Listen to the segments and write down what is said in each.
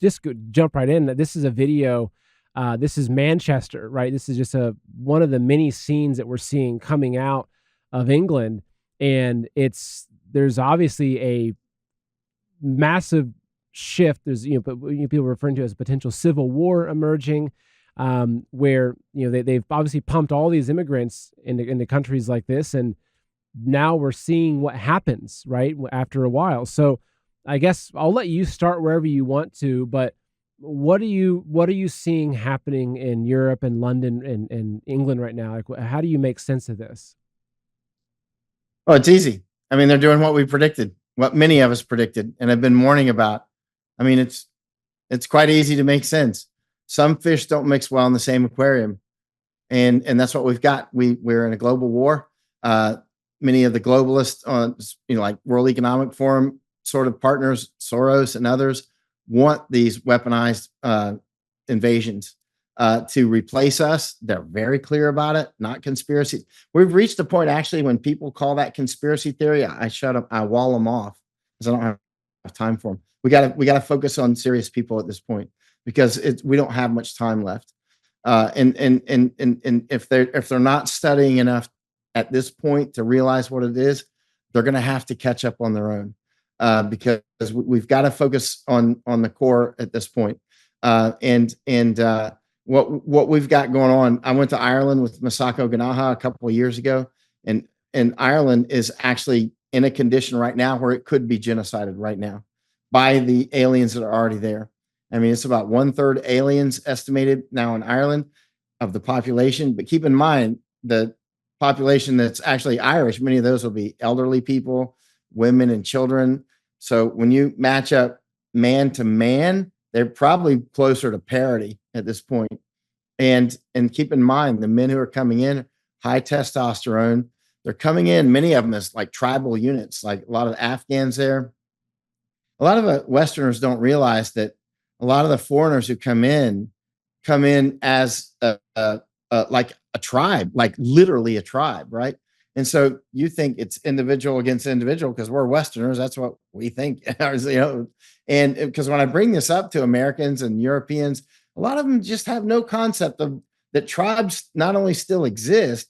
just jump right in. This is a video. This is Manchester, right? This is just one of the many scenes that we're seeing coming out of England, and there's obviously a massive shift. There's people referring to it as a potential civil war emerging, where they've obviously pumped all these immigrants into countries like this, and now we're seeing what happens right after a while. So I guess I'll let you start wherever you want to, but what are you seeing happening in Europe and London and England right now? Like, how do you make sense of this? Oh, it's easy. I mean, they're doing what we predicted, what many of us predicted and have been warning about. I mean, it's quite easy to make sense. Some fish don't mix well in the same aquarium, and that's what we've got. We're in a global war. Many of the globalists on like World Economic Forum sort of partners, Soros and others, want these weaponized invasions to replace us. They're very clear about it, not conspiracy. We've reached a point actually when people call that conspiracy theory, I shut them, I wall them off because I don't have time for them. We got to focus on serious people at this point because we don't have much time left. And if they're not studying enough at this point to realize what it is, they're going to have to catch up on their own because we've got to focus on the core at this point. What we've got going on. I went to Ireland with Masako Ganaha a couple of years ago, and Ireland is actually in a condition right now where it could be genocided right now by the aliens that are already there. I mean, it's about 1/3 aliens estimated now in Ireland of the population. But keep in mind the population that's actually Irish. Many of those will be elderly people, women, and children. So when you match up man to man, they're probably closer to parity at this point. And keep in mind, the men who are coming in, high testosterone, they're coming in, many of them as like tribal units, like a lot of Afghans there. A lot of Westerners don't realize that a lot of the foreigners who come in as like a tribe, like literally a tribe, right? And so you think it's individual against individual because we're Westerners. That's what we think, And because when I bring this up to Americans and Europeans, a lot of them just have no concept of that tribes not only still exist,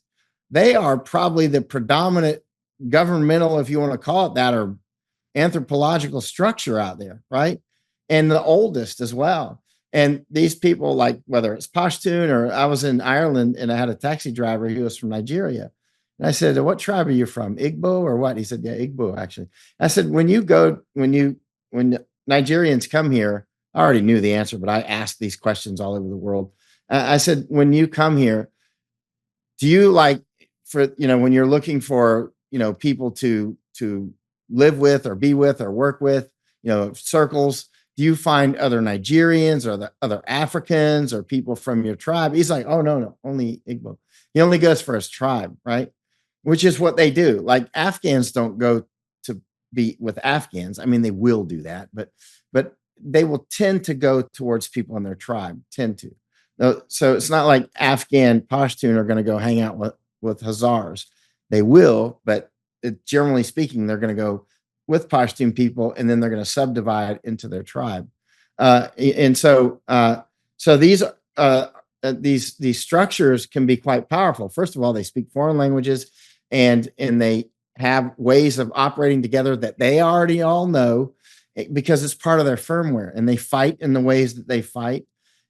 they are probably the predominant governmental, if you want to call it that, or anthropological structure out there, right? And the oldest as well. And these people, like whether it's Pashtun or I was in Ireland and I had a taxi driver who was from Nigeria. And I said, what tribe are you from? Igbo or what? He said, yeah, Igbo, actually. I said, when Nigerians come here, I already knew the answer, but I asked these questions all over the world. I said, when you come here, do you like when you're looking for, people to live with or be with or work with, circles, do you find other Nigerians or the other Africans or people from your tribe? He's like, oh, no, only Igbo. He only goes for his tribe, right? Which is what they do. Like Afghans don't go to be with Afghans. I mean, they will do that, but they will tend to go towards people in their tribe, tend to. So it's not like Afghan Pashtun are going to go hang out with Hazars. They will, but generally speaking, they're going to go with Pashtun people, and then they're going to subdivide into their tribe. So these structures can be quite powerful. First of all, they speak foreign languages, and they have ways of operating together that they already all know because it's part of their firmware, and they fight in the ways that they fight.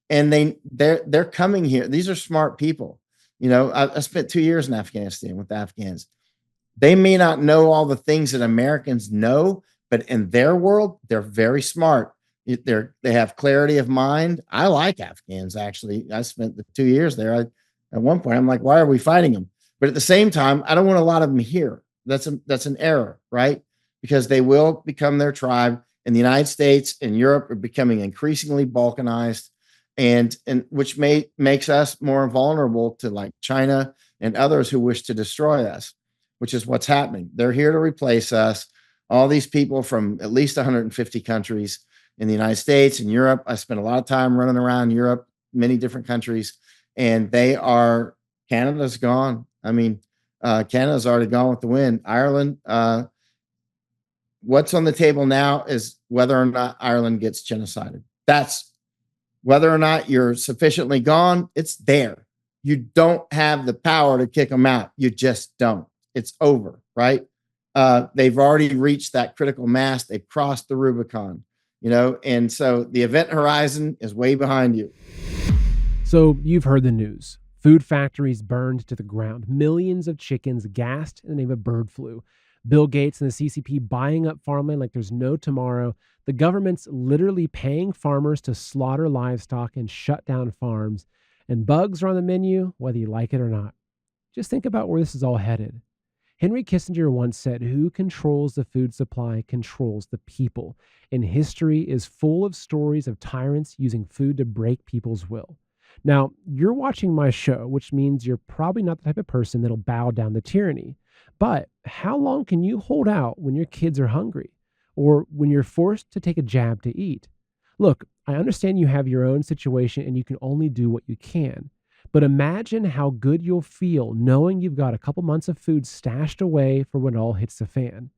And they're coming here. These are smart people. I spent 2 years in Afghanistan with the Afghans. They may not know all the things that Americans know, but in their world, they're very smart. They have clarity of mind. I like Afghans, actually. I spent the 2 years there. At one point, I'm like, why are we fighting them? But at the same time, I don't want a lot of them here. That's an error, right? Because they will become their tribe. And the United States and Europe are becoming increasingly balkanized, and which makes us more vulnerable to like China and others who wish to destroy us, which is what's happening. They're here to replace us. All these people from at least 150 countries in the United States and Europe. I spent a lot of time running around Europe, many different countries, and Canada's gone. I mean, Canada's already gone with the wind. Ireland, what's on the table now is whether or not Ireland gets genocided. That's whether or not you're sufficiently gone, it's there. You don't have the power to kick them out. You just don't. It's over, right? They've already reached that critical mass. They've crossed the Rubicon, and so the event horizon is way behind you. So you've heard the news. Food factories burned to the ground, millions of chickens gassed in the name of bird flu. Bill Gates and the CCP buying up farmland like there's no tomorrow. The government's literally paying farmers to slaughter livestock and shut down farms. And bugs are on the menu, whether you like it or not. Just think about where this is all headed. Henry Kissinger once said, "Who controls the food supply controls the people." And history is full of stories of tyrants using food to break people's will. Now, you're watching my show, which means you're probably not the type of person that'll bow down to tyranny. But how long can you hold out when your kids are hungry or when you're forced to take a jab to eat? Look, I understand you have your own situation and you can only do what you can. But imagine how good you'll feel knowing you've got a couple months of food stashed away for when it all hits the fan.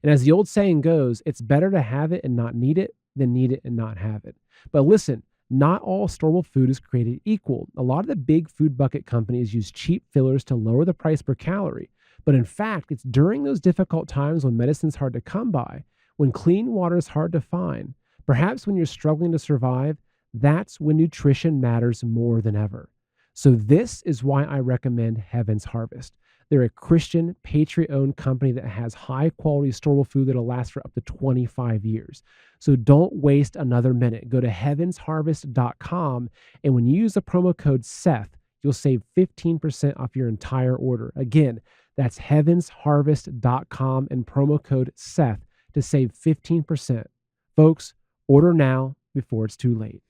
And as the old saying goes, it's better to have it and not need it than need it and not have it. But listen, not all storable food is created equal. A lot of the big food bucket companies use cheap fillers to lower the price per calorie. But in fact, it's during those difficult times when medicine's hard to come by, when clean water is hard to find, perhaps when you're struggling to survive, that's when nutrition matters more than ever. So this is why I recommend Heaven's Harvest. They're a Christian, patriot-owned company that has high-quality storable food that'll last for up to 25 years. So don't waste another minute. Go to heavensharvest.com, and when you use the promo code Seth, you'll save 15% off your entire order. Again, that's heavensharvest.com and promo code Seth to save 15%. Folks, order now before it's too late.